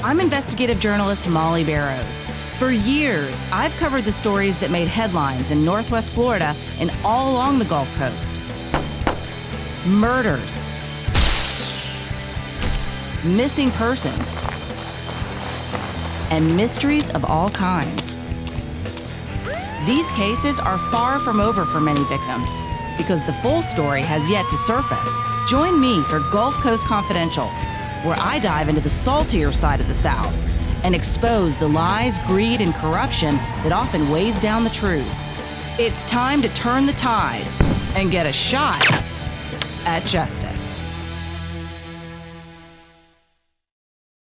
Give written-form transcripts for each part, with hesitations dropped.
I'm investigative journalist Molly Barrows. For years, I've covered the stories that made headlines in Northwest Florida and all along the Gulf Coast. Murders, missing persons, and mysteries of all kinds. These cases are far from over for many victims because the full story has yet to surface. Join me for Gulf Coast Confidential, where I dive into the saltier side of the South and expose the lies, greed, and corruption that often weighs down the truth. It's time to turn the tide and get a shot at justice.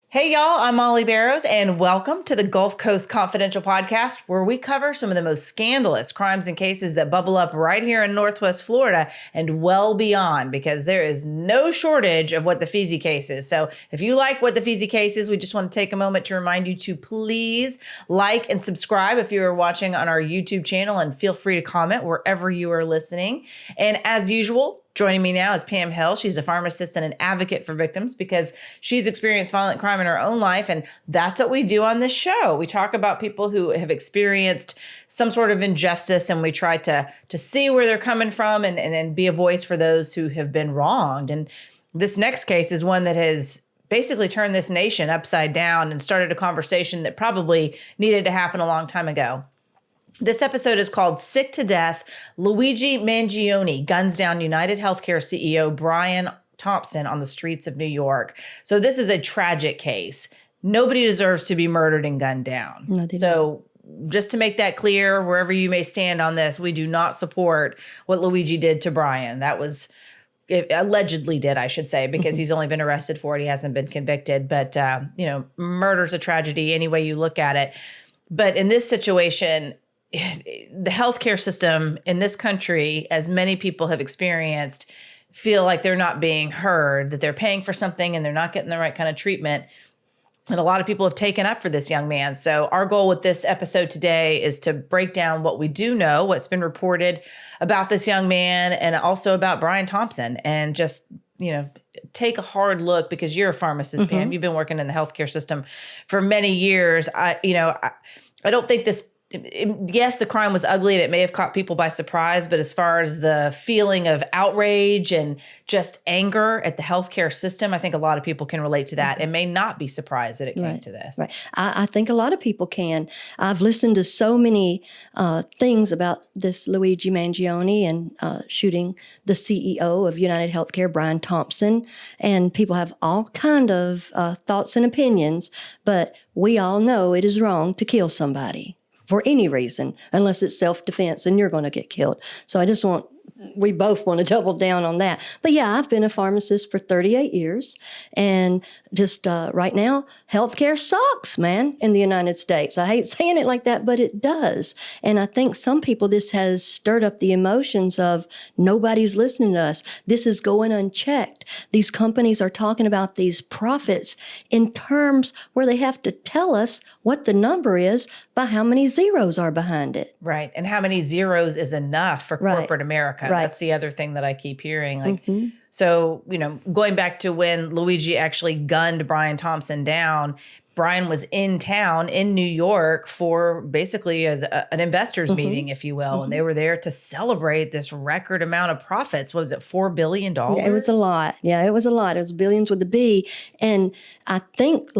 Hey y'all, I'm Molly Barrows, and welcome to the Gulf Coast Confidential podcast, where we cover some of the most scandalous crimes and cases that bubble up right here in Northwest Florida and well beyond, because there is no shortage of what the Feezy case is. So if you like what the Feezy case is, we just want to take a moment to remind you to please like and subscribe if you are watching on our YouTube channel, and feel free to comment wherever you are listening. And as usual, joining me now is Pam Hill. She's a pharmacist and an advocate for victims because she's experienced violent crime in her own life. And that's what we do on this show. We talk about people who have experienced some sort of injustice, and we try to see where they're coming from and be a voice for those who have been wronged. And this next case is one that has basically turned this nation upside down and started a conversation that probably needed to happen a long time ago. This episode is called Sick to Death. Luigi Mangione guns down UnitedHealthcare CEO Brian Thompson on the streets of New York. So this is a tragic case. Nobody deserves to be murdered and gunned down. No, they so just to make that clear, wherever you may stand on this, we do not support what Luigi did to Brian. That was allegedly did, I should say, because he's only been arrested for it. He hasn't been convicted. But, murder's a tragedy any way you look at it. But in this situation, the healthcare system in this country, as many people have experienced, feel like they're not being heard, that they're paying for something and they're not getting the right kind of treatment. And a lot of people have taken up for this young man. So our goal with this episode today is to break down what we do know, what's been reported about this young man, and also about Brian Thompson, and just, take a hard look, because you're a pharmacist, Pam. You've been working in the healthcare system for many years. I don't think this. Yes, the crime was ugly and it may have caught people by surprise, but as far as the feeling of outrage and just anger at the healthcare system, I think a lot of people can relate to that and may not be surprised that it came to this. Right. I think a lot of people can. I've listened to so many things about this Luigi Mangione and shooting the CEO of UnitedHealthcare, Brian Thompson, and people have all kind of thoughts and opinions, but we all know it is wrong to kill somebody for any reason, unless it's self-defense and you're going to get killed. So we both want to double down on that. But yeah, I've been a pharmacist for 38 years. And just right now, healthcare sucks, man, in the United States. I hate saying it like that, but it does. And I think some people, this has stirred up the emotions of nobody's listening to us. This is going unchecked. These companies are talking about these profits in terms where they have to tell us what the number is by how many zeros are behind it. Right. And how many zeros is enough for corporate America. Right. That's the other thing that I keep hearing. So, going back to when Luigi actually gunned Brian Thompson down, Brian was in town in New York for basically as an investors meeting, if you will. And they were there to celebrate this record amount of profits. What was it, $4 billion? Yeah, it was a lot. Yeah, it was a lot. It was billions with a B. And I think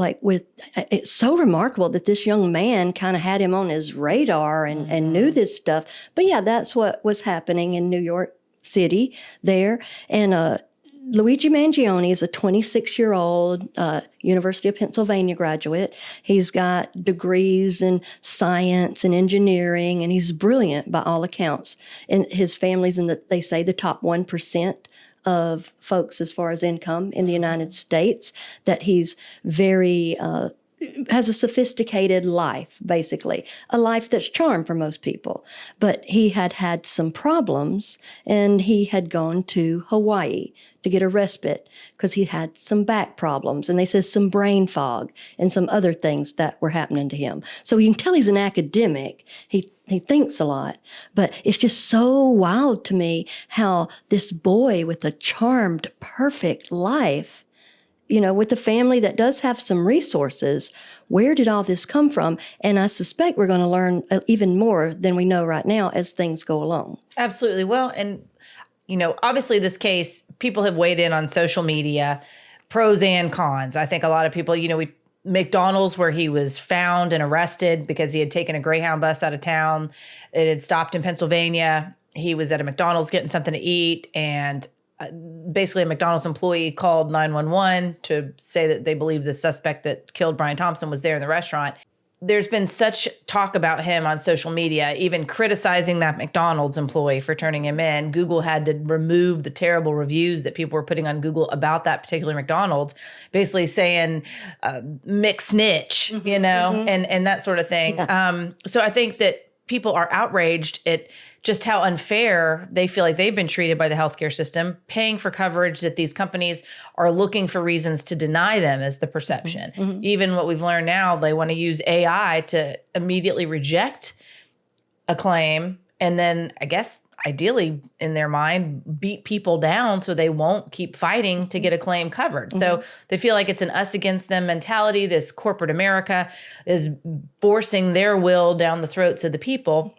it's so remarkable that this young man kind of had him on his radar and knew this stuff. But yeah, that's what was happening in New York City there. And Luigi Mangione is a 26-year-old University of Pennsylvania graduate. He's got degrees in science and engineering, and he's brilliant by all accounts. And his family's they say, the top 1% of folks as far as income in the United States, that he's very has a sophisticated life, basically, a life that's charmed for most people. But he had some problems, and he had gone to Hawaii to get a respite because he had some back problems, and they said some brain fog and some other things that were happening to him. So you can tell he's an academic. He thinks a lot, but it's just so wild to me how this boy with a charmed, perfect life with the family that does have some resources, where did all this come from? And I suspect we're going to learn even more than we know right now as things go along. Absolutely. Well, and, obviously this case, people have weighed in on social media, pros and cons. I think a lot of people, McDonald's, where he was found and arrested because he had taken a Greyhound bus out of town. It had stopped in Pennsylvania. He was at a McDonald's getting something to eat, and basically a McDonald's employee called 911 to say that they believe the suspect that killed Brian Thompson was there in the restaurant. There's been such talk about him on social media, even criticizing that McDonald's employee for turning him in. Google had to remove the terrible reviews that people were putting on Google about that particular McDonald's, basically saying mixed snitch, and that sort of thing. Yeah. So I think that people are outraged at just how unfair they feel like they've been treated by the healthcare system, paying for coverage that these companies are looking for reasons to deny them as the perception. Even what we've learned now, they want to use AI to immediately reject a claim and then, I guess, ideally in their mind, beat people down so they won't keep fighting to get a claim covered. So they feel like it's an us against them mentality. This corporate America is forcing their will down the throats of the people.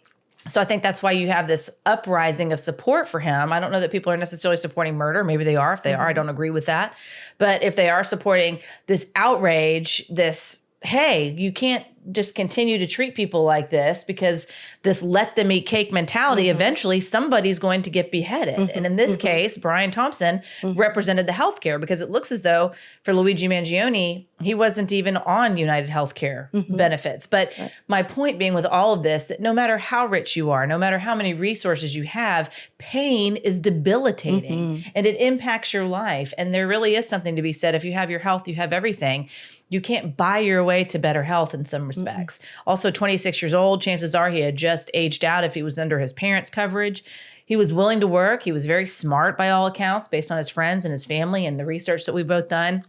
So I think that's why you have this uprising of support for him. I don't know that people are necessarily supporting murder. Maybe they are. If they are, I don't agree with that. But if they are supporting this outrage, this, hey, you can't just continue to treat people like this, because this let them eat cake mentality, eventually somebody's going to get beheaded. And in this case, Brian Thompson represented the healthcare, because it looks as though for Luigi Mangione, he wasn't even on UnitedHealthcare benefits. But my point being with all of this, that no matter how rich you are, no matter how many resources you have, pain is debilitating and it impacts your life. And there really is something to be said. If you have your health, you have everything. You can't buy your way to better health in some respects. Also, 26 years old, chances are he had just aged out if he was under his parents' coverage. He was willing to work. He was very smart by all accounts, based on his friends and his family and the research that we've both done.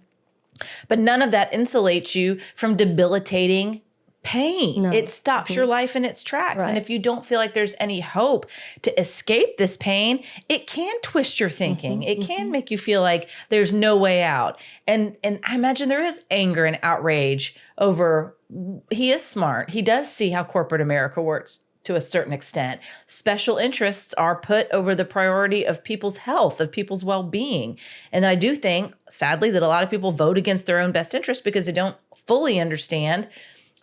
But none of that insulates you from debilitating pain. No. It stops your life in its tracks. And if you don't feel like there's any hope to escape this pain, it can twist your thinking. It can make you feel like there's no way out. And I imagine there is anger and outrage over, he is smart. He does see how corporate America works to a certain extent. Special interests are put over the priority of people's health, of people's well-being. And I do think, sadly, that a lot of people vote against their own best interest because they don't fully understand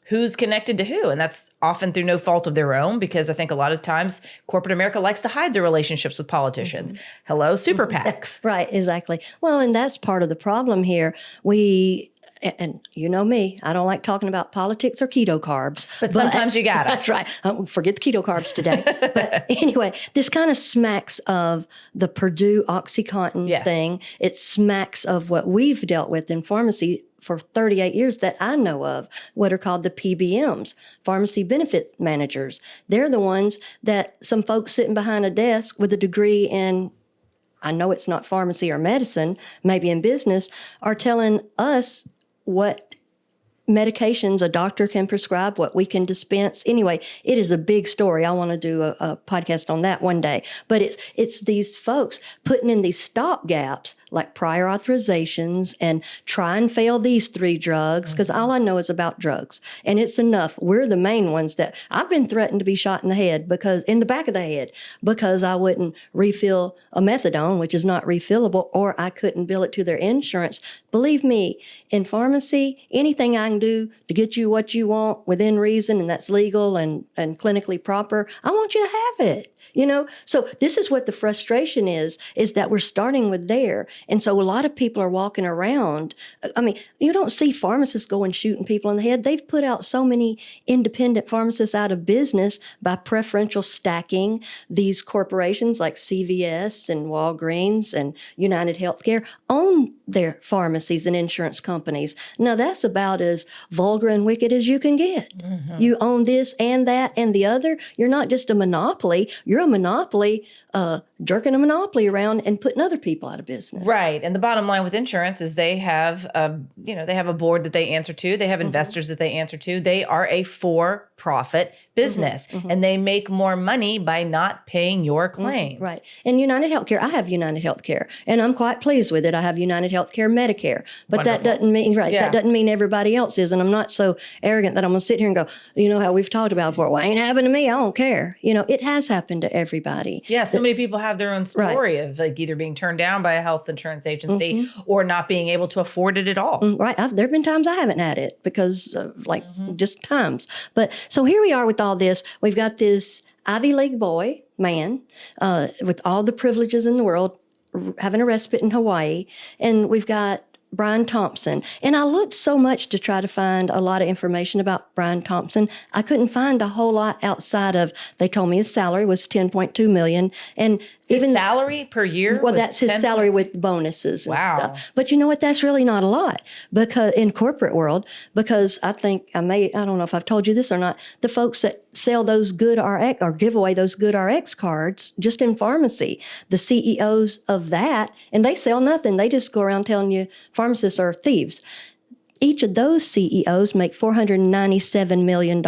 who's connected to who. And that's often through no fault of their own, because I think a lot of times corporate America likes to hide their relationships with politicians. Hello, super PACs. Right, exactly. Well, and that's part of the problem here. And you know me, I don't like talking about politics or keto carbs. But sometimes you gotta. That's right. Forget the keto carbs today. But anyway, this kind of smacks of the Purdue OxyContin thing. It smacks of what we've dealt with in pharmacy for 38 years that I know of, what are called the PBMs, pharmacy benefit managers. They're the ones that some folks sitting behind a desk with a degree in, I know it's not pharmacy or medicine, maybe in business, are telling us what medications a doctor can prescribe, what we can dispense. Anyway, it is a big story. I want to do a podcast on that one day. But it's these folks putting in these stopgaps, like prior authorizations, and try and fail these 3 drugs, because all I know is about drugs. And it's enough. We're the main ones that I've been threatened to be shot in the head, in the back of the head, because I wouldn't refill a methadone, which is not refillable, or I couldn't bill it to their insurance. Believe me, in pharmacy, anything I can do to get you what you want within reason, and that's legal and clinically proper, I want you to have it, So this is what the frustration is that we're starting with there. And so a lot of people are walking around. I mean, you don't see pharmacists going shooting people in the head. They've put out so many independent pharmacists out of business by preferential stacking. These corporations like CVS and Walgreens and UnitedHealthcare own their pharmacies and insurance companies. Now, that's about as vulgar and wicked as you can get. You own this and that and the other. You're not just a monopoly. You're a monopoly, jerking a monopoly around and putting other people out of business. Right. And the bottom line with insurance is they have, they have a board that they answer to. They have investors that they answer to. They are a for-profit business, and they make more money by not paying your claims. Right. And UnitedHealthcare, I have UnitedHealthcare, and I'm quite pleased with it. I have UnitedHealthcare UnitedHealthcare, Medicare. But that Wonderful. doesn't mean, Yeah. that doesn't mean everybody else is. And I'm not so arrogant that I'm going to sit here and go, you know how we've talked about before, well, it ain't happened to me, I don't care. It has happened to everybody. Yeah, so many people have their own story of like either being turned down by a health insurance agency or not being able to afford it at all. Right. There have been times I haven't had it because of just times. But so here we are with all this. We've got this Ivy League man with all the privileges in the world having a respite in Hawaii. And we've got Brian Thompson. And I looked so much to try to find a lot of information about Brian Thompson. I couldn't find a whole lot outside of, they told me his salary was $10.2 million. And his salary per year? Well, that's his salary with bonuses and Wow. stuff. But you know what? That's really not a lot because in corporate world, because I think I don't know if I've told you this or not, the folks that sell those good RX or give away those good RX cards just in pharmacy, the CEOs of that, and they sell nothing. They just go around telling you pharmacists are thieves. Each of those CEOs make $497 million.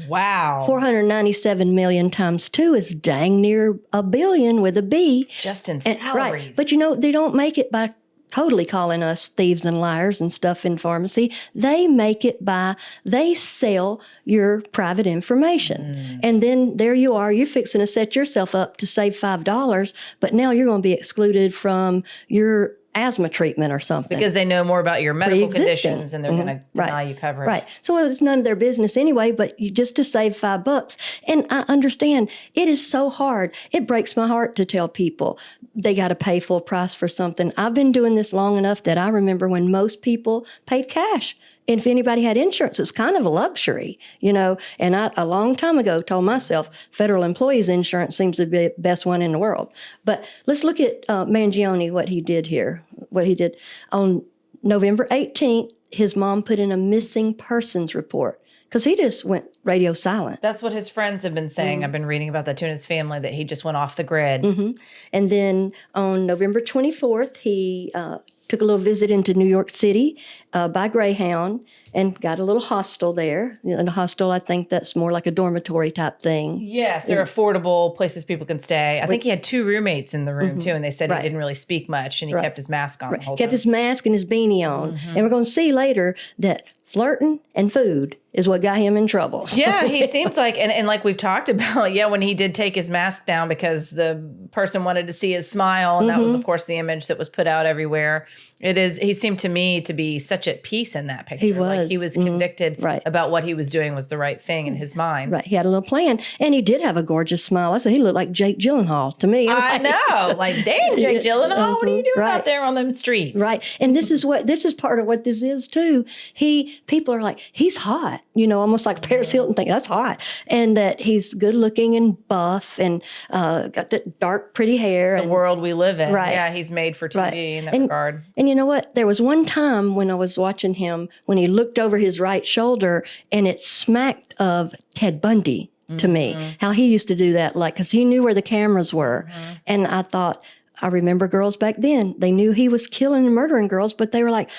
Wow. 497 million times 2 is dang near $1 billion with a B. Just in salaries. Right. But they don't make it by totally calling us thieves and liars and stuff in pharmacy. They make it by, they sell your private information. And then there you are, you're fixing to set yourself up to save $5, but now you're going to be excluded from your asthma treatment or something. Because they know more about your medical conditions and they're going to deny you coverage. Right. So it's none of their business anyway, but just to save $5. And I understand it is so hard. It breaks my heart to tell people they got to pay full price for something. I've been doing this long enough that I remember when most people paid cash. And if anybody had insurance, it's kind of a luxury, And I, a long time ago, told myself federal employees insurance seems to be the best one in the world. But let's look at Mangione, what he did here. What he did on November 18th, his mom put in a missing persons report because he just went radio silent. That's what his friends have been saying. I've been reading about that too in his family, that he just went off the grid. And then on November 24th, he took a little visit into New York City by Greyhound and got a little hostel there. In a hostel, I think that's more like a dormitory type thing. Yes, they're affordable places people can stay. I think he had 2 roommates in the room too, and they said he didn't really speak much and he kept his mask on the whole time. Kept his mask and his beanie on. And we're going to see later that flirting and food is what got him in trouble. Yeah, he seems like, and like we've talked about, when he did take his mask down because the person wanted to see his smile, and that was, of course, the image that was put out everywhere. He seemed to me to be such at peace in that picture. He was. Like he was convicted about what he was doing was the right thing in his mind. Right, he had a little plan, and he did have a gorgeous smile. I said he looked like Jake Gyllenhaal to me. I know, like, damn, Jake Gyllenhaal, what are you doing out there on them streets? Right, and this is part of what this is too. People are like, he's hot, almost like Paris Hilton thing. That's hot, and that he's good looking and buff and got that dark, pretty hair. It's the world we live in. Right. Yeah, he's made for TV in that regard. And you know what? There was one time when I was watching him when he looked over his right shoulder, and it smacked of Ted Bundy to me. How he used to do that, because he knew where the cameras were, and I thought. I remember girls back then. They knew he was killing and murdering girls, but they were like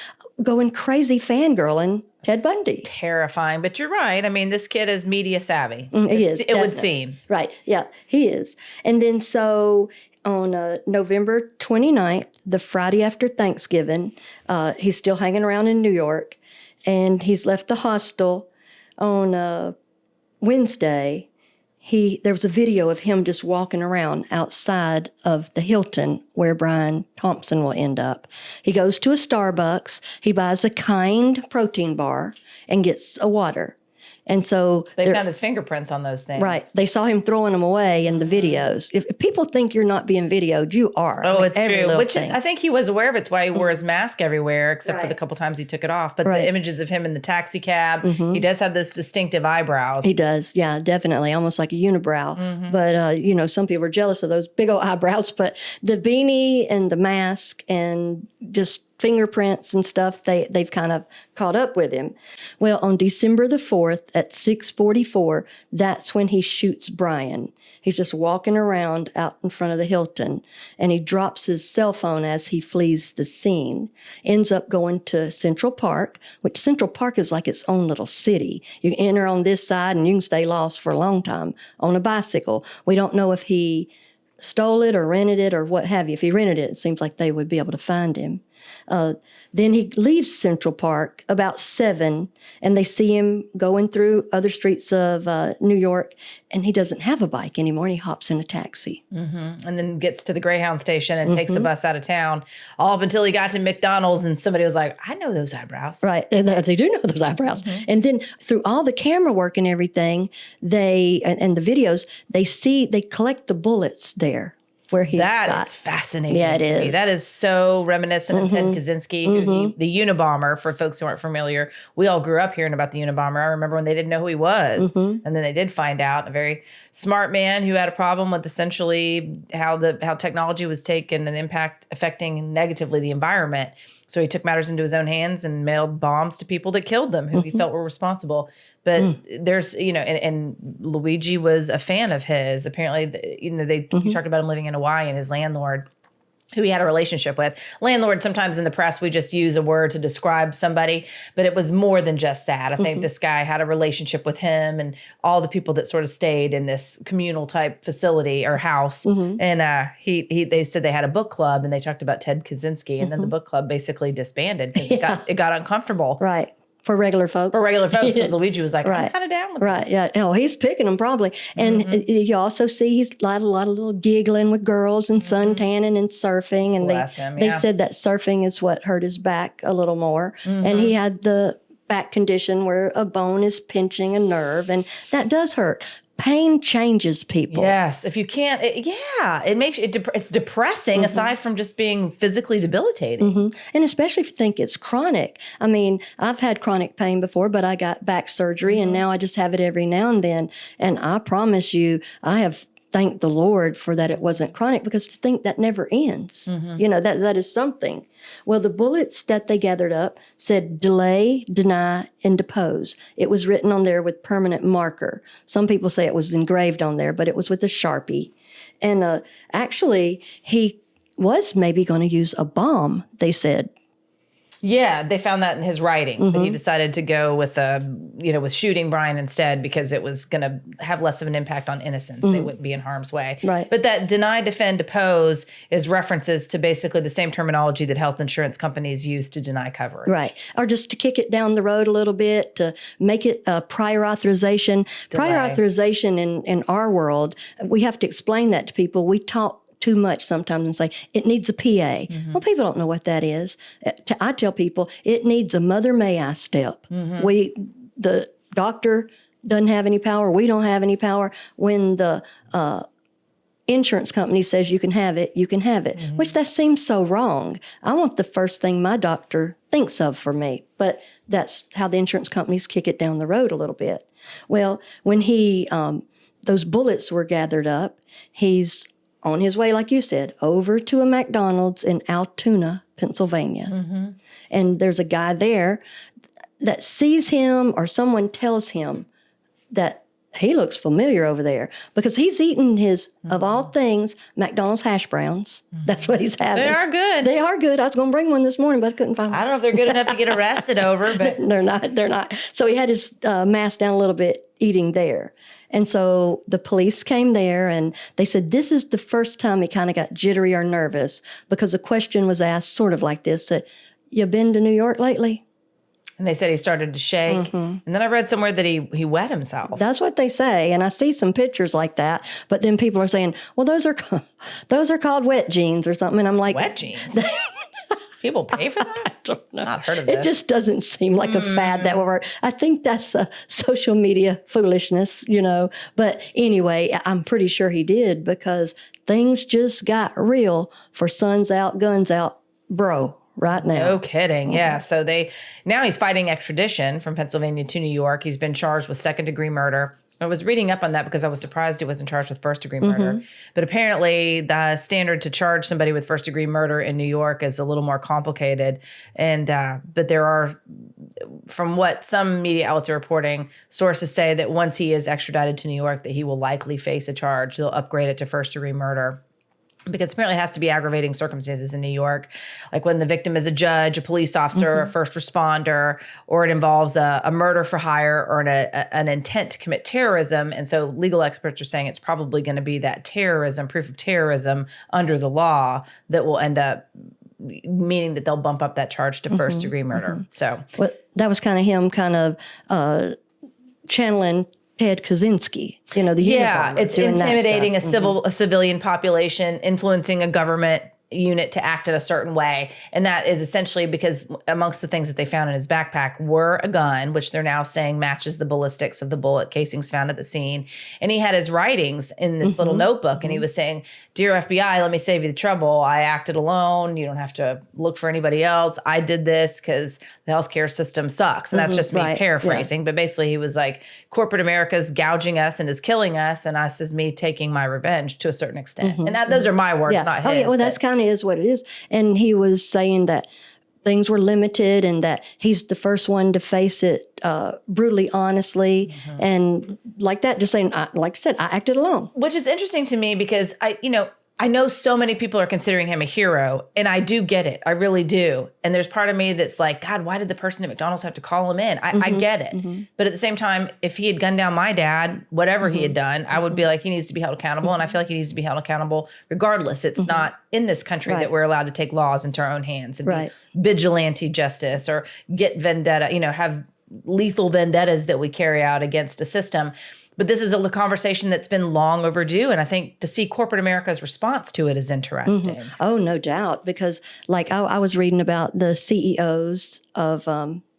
going crazy fangirling Ted Bundy. Terrifying, but you're right. I mean, this kid is media savvy. He is. It would seem. Right. Yeah, he is. And then so on November 29th, the Friday after Thanksgiving, he's still hanging around in New York, and he's left the hostel on Wednesday. There was a video of him just walking around outside of the Hilton where Brian Thompson will end up. He goes to a Starbucks, he buys a Kind protein bar and gets a water. And so they found his fingerprints on those things. Right. They saw him throwing them away in the videos. If people think you're not being videoed, you are. Oh, it's true. Which I think he was aware of. It's why he wore his mask everywhere, except for the couple times he took it off. But the images of him in the taxi cab, he does have those distinctive eyebrows. He does. Yeah, definitely. Almost like a unibrow. But, some people are jealous of those big old eyebrows. But the beanie and the mask and just fingerprints and stuff, they've kind of caught up with him. Well, on December the 4th at 6:44, that's when he shoots Brian. He's just walking around out in front of the Hilton, and he drops his cell phone as he flees the scene. Ends up going to Central Park, which Central Park is like its own little city. You can enter on this side, and you can stay lost for a long time on a bicycle. We don't know if he stole it or rented it or what have you. If he rented it, it seems like they would be able to find him. Then he leaves Central Park about 7, and they see him going through other streets of New York, and he doesn't have a bike anymore, and he hops in a taxi. And then gets to the Greyhound station and takes the bus out of town, all up until he got to McDonald's and somebody was like, I know those eyebrows. Right. They do know those eyebrows. And then through all the camera work and everything, and the videos, they collect the bullets there where he That is fascinating Yeah, it to me. is. That is so reminiscent of Ted Kaczynski, the Unabomber. For folks who aren't familiar, we all grew up hearing about the Unabomber. I remember when they didn't know who he was. And then they did find out. A very smart man who had a problem with essentially how technology was taken and affecting negatively the environment. So he took matters into his own hands and mailed bombs to people that killed them, who he felt were responsible. But there's, and Luigi was a fan of his. Apparently, he talked about him living in Hawaii and his landlord, who he had a relationship with. Landlord, sometimes in the press, we just use a word to describe somebody, but it was more than just that. I think this guy had a relationship with him and all the people that sort of stayed in this communal type facility or house. And they said they had a book club and they talked about Ted Kaczynski, and then the book club basically disbanded because it got uncomfortable. Right. For regular folks. Because Luigi was like, I'm kind of down with this. Yeah. Oh, he's picking them probably. And you also see he's a lot of little giggling with girls and suntanning and surfing. And they said that surfing is what hurt his back a little more. And he had the back condition where a bone is pinching a nerve, and that does hurt. Pain changes people. Yes. If you can't, it makes it's depressing aside from just being physically debilitating. And especially if you think it's chronic. I mean, I've had chronic pain before, but I got back surgery and now I just have it every now and then. And I promise you, I have thanked the Lord for that it wasn't chronic, because to think that never ends, that is something. Well, the bullets that they gathered up said delay, deny, and depose. It was written on there with permanent marker. Some people say it was engraved on there, but it was with a Sharpie. And actually, he was maybe going to use a bomb, they said. Yeah, they found that in his writings, but he decided to go with with shooting Brian instead because it was going to have less of an impact on innocents. They wouldn't be in harm's way. Right. But that deny, defend, depose is references to basically the same terminology that health insurance companies use to deny coverage. Right. Or just to kick it down the road a little bit, to make it a prior authorization. Delay. Prior authorization in our world, we have to explain that to people. We talk too much sometimes and say, it needs a PA. Well, people don't know what that is. I tell people, it needs a mother may I step. The doctor doesn't have any power. We don't have any power. When the insurance company says you can have it, you can have it, which that seems so wrong. I want the first thing my doctor thinks of for me, but that's how the insurance companies kick it down the road a little bit. Well, when those bullets were gathered up, he's on his way, like you said, over to a McDonald's in Altoona, Pennsylvania. And there's a guy there that sees him, or someone tells him that he looks familiar over there because he's eating his, of all things, McDonald's hash browns. That's what he's having. They are good. They are good. I was going to bring one this morning, but I couldn't find one. I don't know if they're good enough to get arrested over, but They're not. So he had his mask down a little bit eating there. And so the police came there and they said this is the first time he kind of got jittery or nervous because a question was asked sort of like this, that, you been to New York lately? And they said he started to shake. And then I read somewhere that he wet himself. That's what they say. And I see some pictures like that. But then people are saying, well, those are called wet jeans or something. And I'm like, Wet jeans? People pay for that? I don't know. Not heard of It this. just doesn't seem like a fad that will work. I think that's a social media foolishness, But anyway, I'm pretty sure he did because things just got real for Suns Out, Guns Out, bro. Right now. No kidding. Yeah. So now he's fighting extradition from Pennsylvania to New York. He's been charged with second-degree murder. I was reading up on that because I was surprised he wasn't charged with first-degree murder. But apparently the standard to charge somebody with first-degree murder in New York is a little more complicated. And but there are, from what some media outlets are reporting, sources say that once he is extradited to New York, that he will likely face a charge. They'll upgrade it to first-degree murder. Because apparently it has to be aggravating circumstances in New York, like when the victim is a judge, a police officer, a first responder, or it involves a murder for hire or an intent to commit terrorism. And so legal experts are saying it's probably going to be that terrorism, proof of terrorism under the law that will end up meaning that they'll bump up that charge to first degree murder. So Well, that was kind of him channeling Ted Kaczynski, the yeah, Unabomber, it's doing that intimidating stuff. a civilian population, influencing a government unit to act in a certain way. And that is essentially because amongst the things that they found in his backpack were a gun, which they're now saying matches the ballistics of the bullet casings found at the scene. And he had his writings in this little notebook, and he was saying, "Dear FBI, let me save you the trouble. I acted alone. You don't have to look for anybody else. I did this because the healthcare system sucks." And that's just me paraphrasing. But basically he was like, corporate America's gouging us and is killing us, and us is me taking my revenge to a certain extent. And those are my words, not his. Oh, yeah, well, that's kind of is what it is. And he was saying that things were limited and that he's the first one to face it brutally, honestly. And like that, just saying, like I said, I acted alone. Which is interesting to me because I know so many people are considering him a hero, and I do get it. I really do. And there's part of me that's like, God, why did the person at McDonald's have to call him in? I get it. But at the same time, if he had gunned down my dad, whatever he had done, I would be like, he needs to be held accountable. And I feel like he needs to be held accountable regardless. It's not in this country that we're allowed to take laws into our own hands and be vigilante justice or get vendetta, have lethal vendettas that we carry out against a system. But this is a conversation that's been long overdue. And I think to see corporate America's response to it is interesting. Oh, no doubt. Because like I was reading about the CEOs of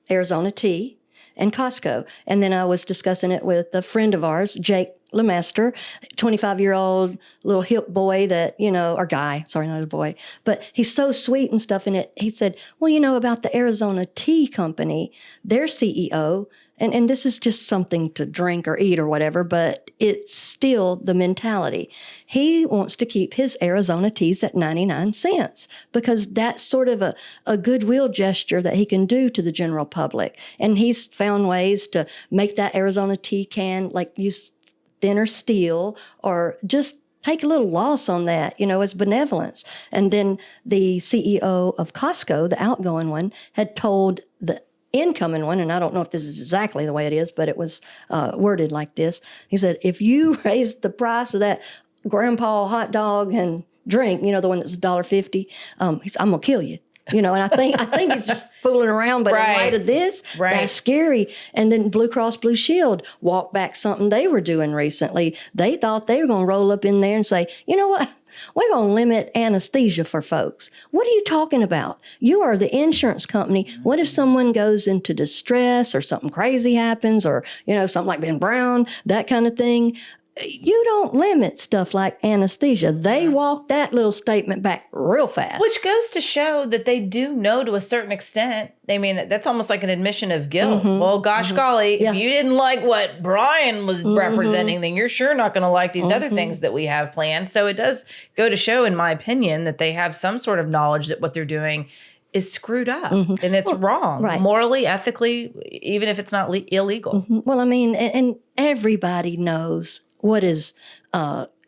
Arizona Tea and Costco. And then I was discussing it with a friend of ours, Jake Lemaster, 25-year-old little hip boy that, or guy, sorry, not a boy, but he's so sweet and stuff. And he said, well, about the Arizona Tea Company, their CEO, and this is just something to drink or eat or whatever, but it's still the mentality. He wants to keep his Arizona teas at 99 cents because that's sort of a goodwill gesture that he can do to the general public. And he's found ways to make that Arizona tea can like use thinner steel or just take a little loss on that, as benevolence. And then the CEO of Costco, the outgoing one, had told the incoming one, and I don't know if this is exactly the way it is, but it was worded like this. He said, if you raise the price of that grandpa hot dog and drink, the one that's $1.50, I'm going to kill you. And I think he's just fooling around, but in light of this, that's scary. And then Blue Cross Blue Shield walked back something they were doing recently. They thought they were going to roll up in there and say, you know what? We're going to limit anesthesia for folks. What are you talking about? You are the insurance company. What if someone goes into distress or something crazy happens or, something like Ben Brown, that kind of thing? You don't limit stuff like anesthesia. They walk that little statement back real fast. Which goes to show that they do know to a certain extent. I mean, that's almost like an admission of guilt. Well, gosh golly, if you didn't like what Brian was representing, then you're sure not going to like these other things that we have planned. So it does go to show, in my opinion, that they have some sort of knowledge that what they're doing is screwed up and it's wrong, morally, ethically, even if it's not illegal. Well, I mean, and everybody knows what is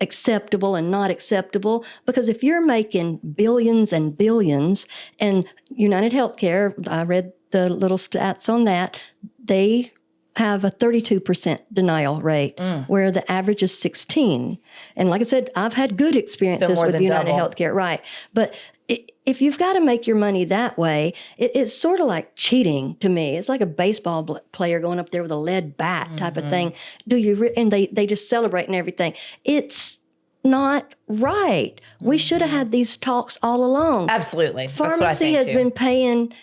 acceptable and not acceptable. Because if you're making billions and billions, and UnitedHealthcare, I read the little stats on that, they have a 32% denial rate, where the average is 16. And like I said, I've had good experiences with UnitedHealthcare, right? But if you've got to make your money that way, it's sort of like cheating to me. It's like a baseball player going up there with a lead bat type of thing. And they just celebrate and everything. It's not right. We should have had these talks all along. Absolutely. That's what I Pharmacy think has too. been paying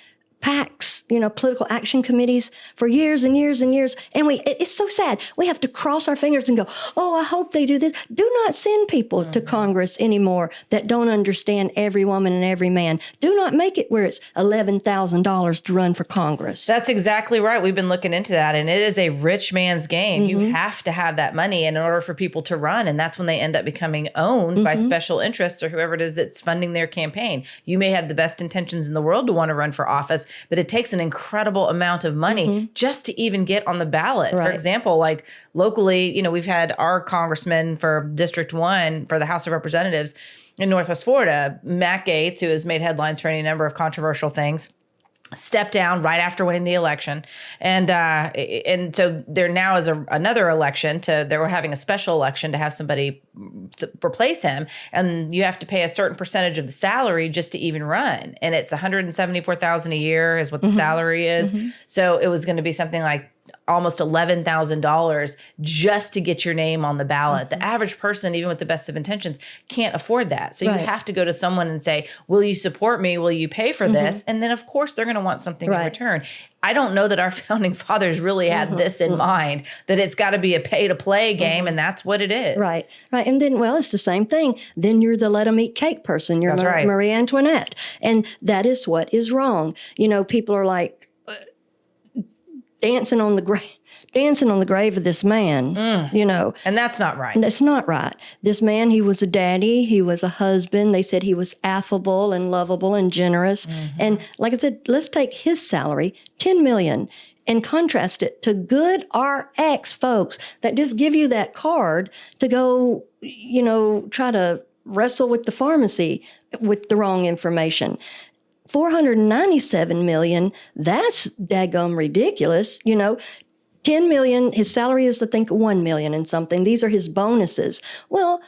PACs, political action committees for years and years and years. And it's so sad. We have to cross our fingers and go, oh, I hope they do this. Do not send people to Congress anymore that don't understand every woman and every man. Do not make it where it's $11,000 to run for Congress. That's exactly right. We've been looking into that, and it is a rich man's game. You have to have that money in order for people to run, and that's when they end up becoming owned by special interests or whoever it is that's funding their campaign. You may have the best intentions in the world to want to run for office, but it takes an incredible amount of money just to even get on the ballot. For example, like locally, we've had our congressman for District 1 for the House of Representatives in Northwest Florida, Matt Gaetz, who has made headlines for any number of controversial things. stepped down right after winning the election. And so there now is another election they were having a special election to have somebody to replace him. And you have to pay a certain percentage of the salary just to even run. And it's $174,000 a year is what the salary is. So it was going to be something like almost $11,000 just to get your name on the ballot. The average person, even with the best of intentions, can't afford that. So you have to go to someone and say, will you support me? Will you pay for this? And then, of course, they're going to want something in return. I don't know that our founding fathers really had this in mind, that it's got to be a pay-to-play game, and that's what it is. Right. And then, well, it's the same thing. Then you're the let 'em eat cake person. You're Marie Antoinette. And that is what is wrong. You know, people are like, dancing on the grave of this man, you know. And that's not right. That's not right. This man, he was a daddy. He was a husband. They said he was affable and lovable and generous. And like I said, let's take his salary, $10 million, and contrast it to good RX folks that just give you that card to go, you know, try to wrestle with the pharmacy with the wrong information. $497 million, that's daggum ridiculous, you know. $10 million, his salary is, I think, $1 million and something. These are his bonuses. Well,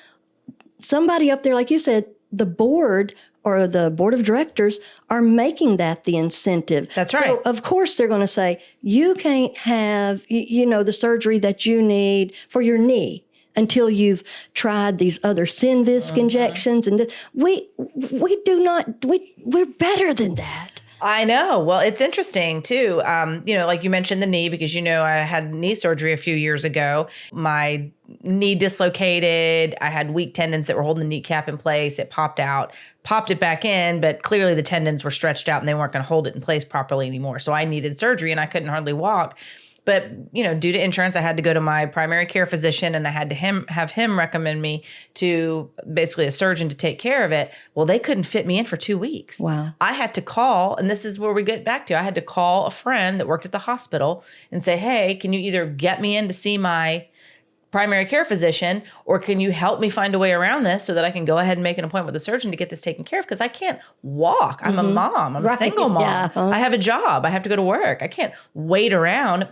somebody up there, like you said, the board or the board of directors are making that the incentive. That's right. So, of course, they're going to say, you can't have, you know, the surgery that you need for your knee until you've tried these other Synvisc injections. And we do not, we're better than that. I know. Well, it's interesting too. You know, like you mentioned the knee, because, you know, I had knee surgery a few years ago. My knee dislocated. I had weak tendons that were holding the kneecap in place. It popped out, popped it back in, but clearly the tendons were stretched out and they weren't going to hold it in place properly anymore. So I needed surgery and I couldn't hardly walk. But, you know, due to insurance, I had to go to my primary care physician and I had to have him recommend me to basically a surgeon to take care of it. Well, they couldn't fit me in for 2 weeks. Wow. I had to call, and this is where we get back to, I had to call a friend that worked at the hospital and say, hey, can you either get me in to see my primary care physician, or can you help me find a way around this so that I can go ahead and make an appointment with a surgeon to get this taken care of? Because I can't walk. I'm a mom. I'm a single mom. Yeah. I have a job. I have to go to work. I can't wait around.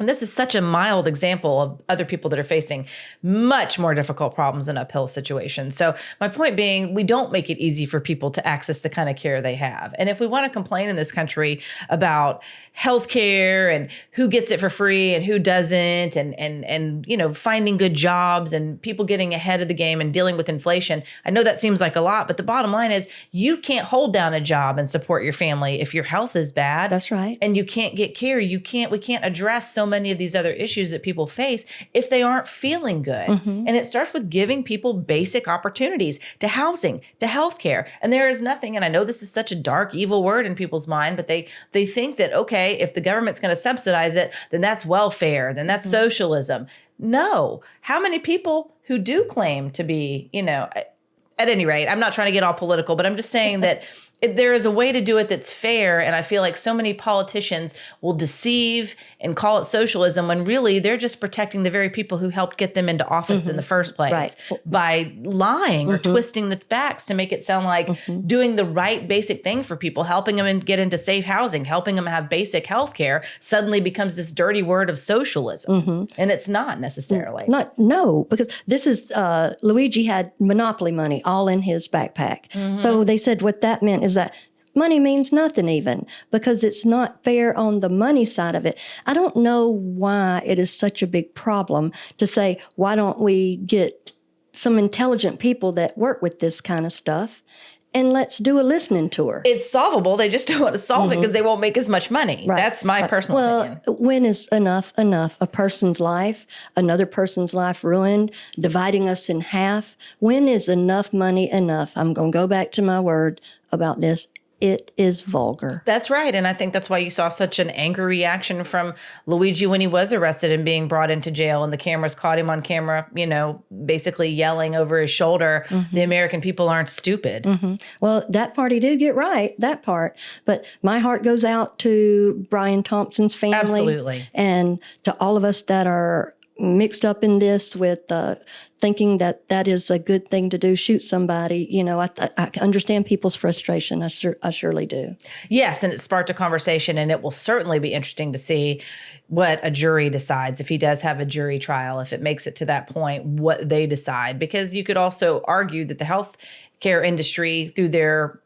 And this is such a mild example of other people that are facing much more difficult problems in uphill situations. So my point being, we don't make it easy for people to access the kind of care they have. And if we want to complain in this country about healthcare and who gets it for free and who doesn't, and you know, finding good jobs and people getting ahead of the game and dealing with inflation, I know that seems like a lot, but the bottom line is you can't hold down a job and support your family if your health is bad. That's right. And you can't get care. We can't address so many of these other issues that people face if they aren't feeling good. And it starts with giving people basic opportunities to housing, to healthcare. And there is nothing, and I know this is such a dark, evil word in people's mind, but they think that, okay, if the government's going to subsidize it, then that's welfare, then that's socialism. No. How many people who do claim to be, you know, at any rate, I'm not trying to get all political, but I'm just saying that there is a way to do it that's fair. And I feel like so many politicians will deceive and call it socialism when really they're just protecting the very people who helped get them into office in the first place by lying or twisting the facts to make it sound like doing the right basic thing for people, helping them get into safe housing, helping them have basic health care suddenly becomes this dirty word of socialism. And it's not necessarily. No, because this is, Luigi had monopoly money all in his backpack. So they said what that meant is that money means nothing even, because it's not fair on the money side of it. I don't know why it is such a big problem to say, why don't we get some intelligent people that work with this kind of stuff and let's do a listening tour. It's solvable. They just don't want to solve it because they won't make as much money. Right. That's my personal opinion. When is enough? A person's life, another person's life ruined, dividing us in half. When is enough money enough? I'm going to go back to my word about this. It is vulgar. That's right. And I think that's why you saw such an angry reaction from Luigi when he was arrested and being brought into jail and the cameras caught him on camera, you know, basically yelling over his shoulder, the American people aren't stupid. Well, that part he did get right, that part. But my heart goes out to Brian Thompson's family. Absolutely. And to all of us that are mixed up in this with thinking that that is a good thing to do, shoot somebody. I understand people's frustration. I surely do. Yes, and it sparked a conversation, and it will certainly be interesting to see what a jury decides, if he does have a jury trial, if it makes it to that point, what they decide. Because you could also argue that the healthcare industry, through their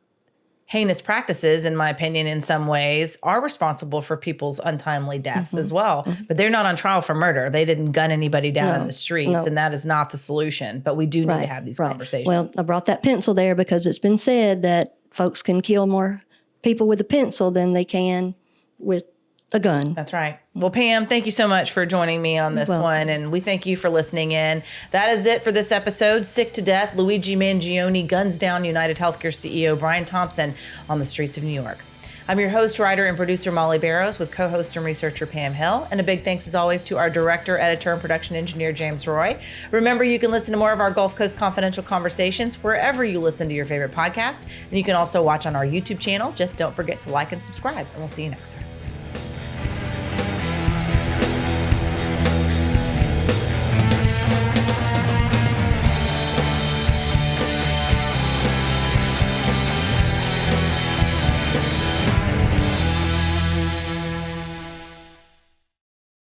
heinous practices, in my opinion, in some ways, are responsible for people's untimely deaths as well. But they're not on trial for murder. They didn't gun anybody down in the streets, and that is not the solution. But we do need to have these conversations. Well, I brought that pencil there because it's been said that folks can kill more people with a pencil than they can with a gun. That's right. Well, Pam, thank you so much for joining me on this one. And we thank you for listening in. That is it for this episode. Sick to death, Luigi Mangione guns down UnitedHealthcare CEO Brian Thompson on the streets of New York. I'm your host, writer, and producer, Molly Barrows, with co-host and researcher Pam Hill. And a big thanks, as always, to our director, editor, and production engineer, James Roy. Remember, you can listen to more of our Gulf Coast Confidential conversations wherever you listen to your favorite podcast. And you can also watch on our YouTube channel. Just don't forget to like and subscribe. And we'll see you next time.